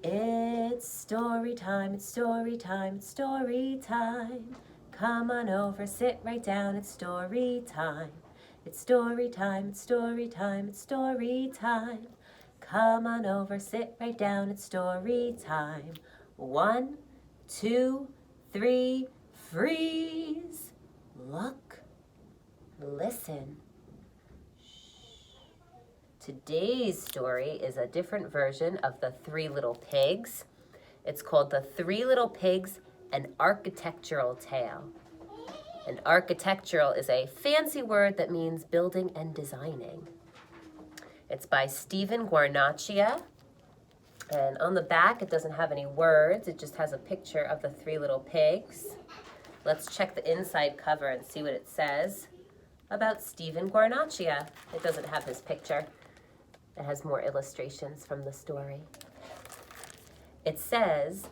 It's story time, it's story time, it's story time. Come on over, sit right down, it's story time. It's story time, it's story time, it's story time. Come on over, sit right down, it's story time. 1, 2, 3, freeze. Look, listen. Today's story is a different version of the Three Little Pigs. It's called The Three Little Pigs, an Architectural Tale. And architectural is a fancy word that means building and designing. It's by Stephen Guarnaccia. And on the back, it doesn't have any words. It just has a picture of the Three Little Pigs. Let's check the inside cover and see what it says about Stephen Guarnaccia. It doesn't have his picture. It has more illustrations from the story. It says,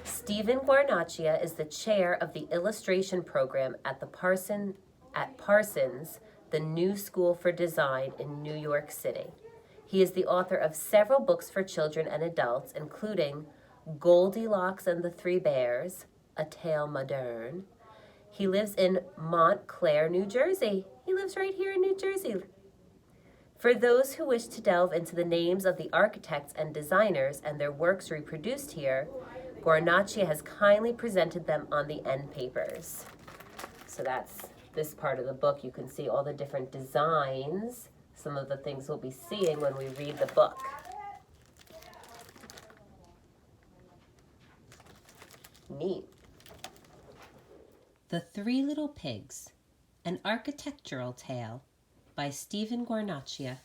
Stephen Guarnaccia is the chair of the illustration program at Parsons, the New School for Design in New York City. He is the author of several books for children and adults, including Goldilocks and the Three Bears, A Tale Moderne. He lives in Montclair, New Jersey. He lives right here in New Jersey. For those who wish to delve into the names of the architects and designers and their works reproduced here, Guarnaccia has kindly presented them on the end papers. So that's this part of the book. You can see all the different designs, some of the things we'll be seeing when we read the book. Neat. The Three Little Pigs, an Architectural Tale by Stephen Guarnaccia.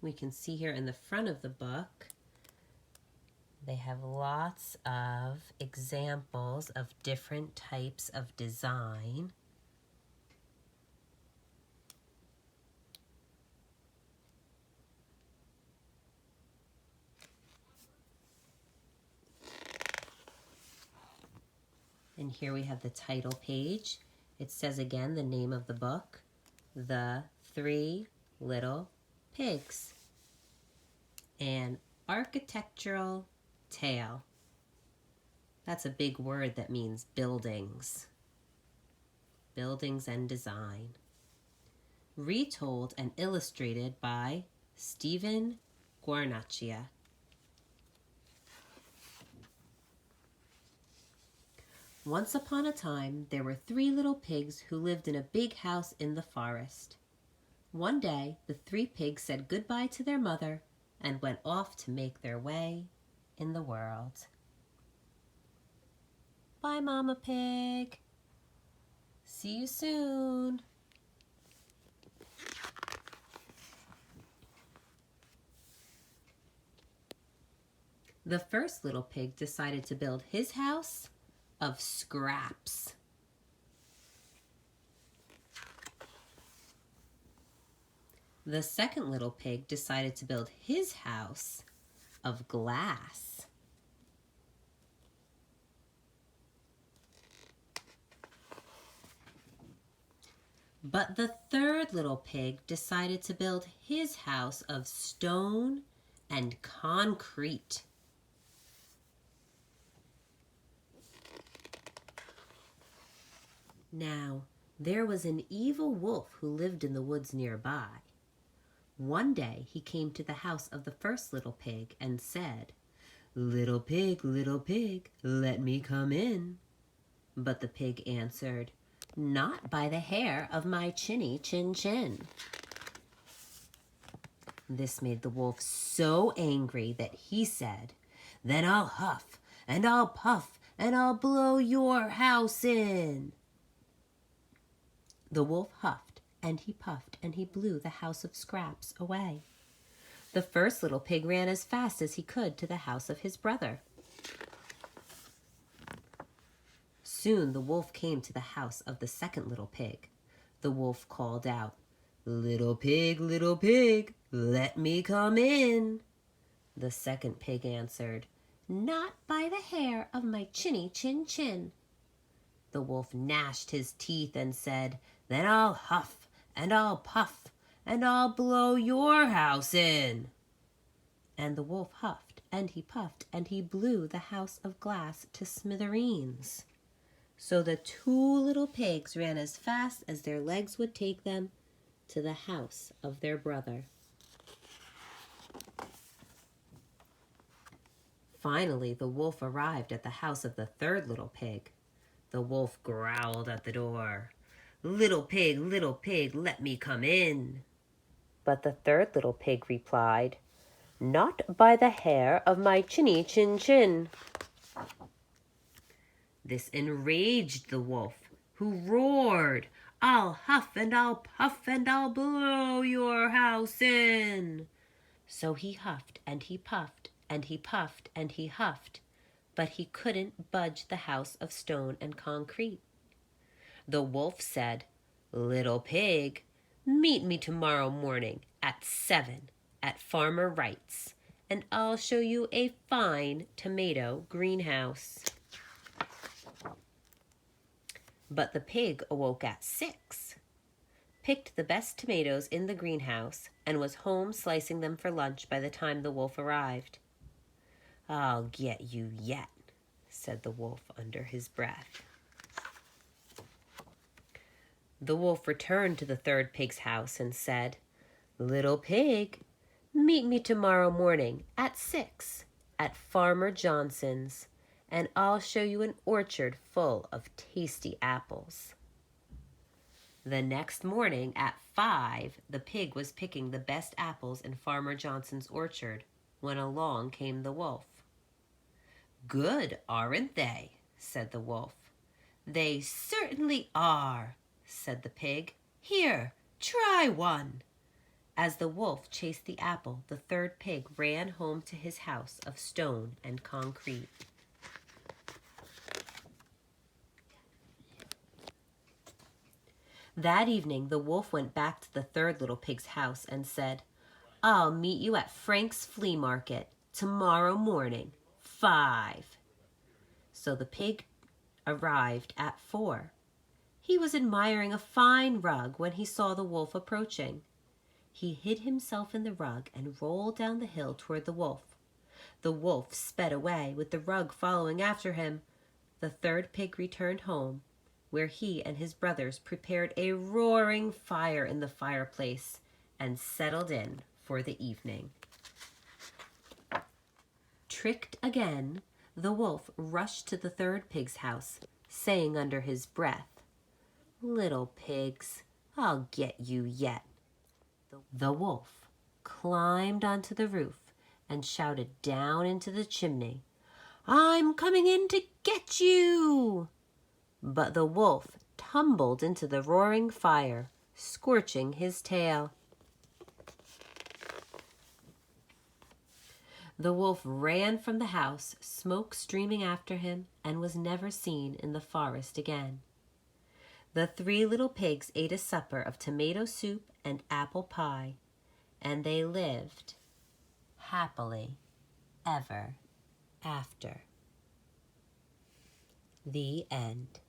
We can see here in the front of the book, they have lots of examples of different types of design. And here we have the title page. It says again the name of the book, The Three Little Pigs, an Architectural Tale. That's a big word that means buildings. Buildings and design. Retold and illustrated by Stephen Guarnaccia. Once upon a time, there were three little pigs who lived in a big house in the forest. One day, the three pigs said goodbye to their mother and went off to make their way in the world. Bye, Mama Pig. See you soon. The first little pig decided to build his house of scraps. The second little pig decided to build his house of glass. But the third little pig decided to build his house of stone and concrete. Now, there was an evil wolf who lived in the woods nearby. One day he came to the house of the first little pig and said, little pig, let me come in." But the pig answered, "Not by the hair of my chinny chin chin." This made the wolf so angry that he said, "Then I'll huff and I'll puff and I'll blow your house in." The wolf huffed and he puffed and he blew the house of scraps away. The first little pig ran as fast as he could to the house of his brother. Soon the wolf came to the house of the second little pig. The wolf called out, little pig, let me come in." The second pig answered, "Not by the hair of my chinny chin chin." The wolf gnashed his teeth and said, "Then I'll huff and I'll puff and I'll blow your house in." And the wolf huffed, and he puffed, and he blew the house of glass to smithereens. So the two little pigs ran as fast as their legs would take them to the house of their brother. Finally, the wolf arrived at the house of the third little pig. The wolf growled at the door. Little pig, let me come in." But the third little pig replied, "Not by the hair of my chinny chin chin." This enraged the wolf, who roared, "I'll huff and I'll puff and I'll blow your house in." So he huffed and he puffed and he puffed and he huffed, but he couldn't budge the house of stone and concrete. The wolf said, "Little pig, meet me tomorrow morning at 7 at Farmer Wright's, and I'll show you a fine tomato greenhouse." But the pig awoke at 6, picked the best tomatoes in the greenhouse, and was home slicing them for lunch by the time the wolf arrived. "I'll get you yet," said the wolf under his breath. The wolf returned to the third pig's house and said, "Little pig, meet me tomorrow morning at 6 at Farmer Johnson's, and I'll show you an orchard full of tasty apples." The next morning at 5, the pig was picking the best apples in Farmer Johnson's orchard when along came the wolf. "Good, aren't they?" said the wolf. "They certainly are," said the pig. "Here, try one." As the wolf chased the apple, the third pig ran home to his house of stone and concrete. That evening, the wolf went back to the third little pig's house and said, "I'll meet you at Frank's flea market tomorrow morning, 5. So the pig arrived at 4. He was admiring a fine rug when he saw the wolf approaching. He hid himself in the rug and rolled down the hill toward the wolf. The wolf sped away, with the rug following after him. The third pig returned home, where he and his brothers prepared a roaring fire in the fireplace and settled in for the evening. Tricked again, the wolf rushed to the third pig's house, saying under his breath, "Little pigs, I'll get you yet." The wolf climbed onto the roof and shouted down into the chimney, "I'm coming in to get you!" But the wolf tumbled into the roaring fire, scorching his tail. The wolf ran from the house, smoke streaming after him, and was never seen in the forest again. The 3 little pigs ate a supper of tomato soup and apple pie, and they lived happily ever after. The end.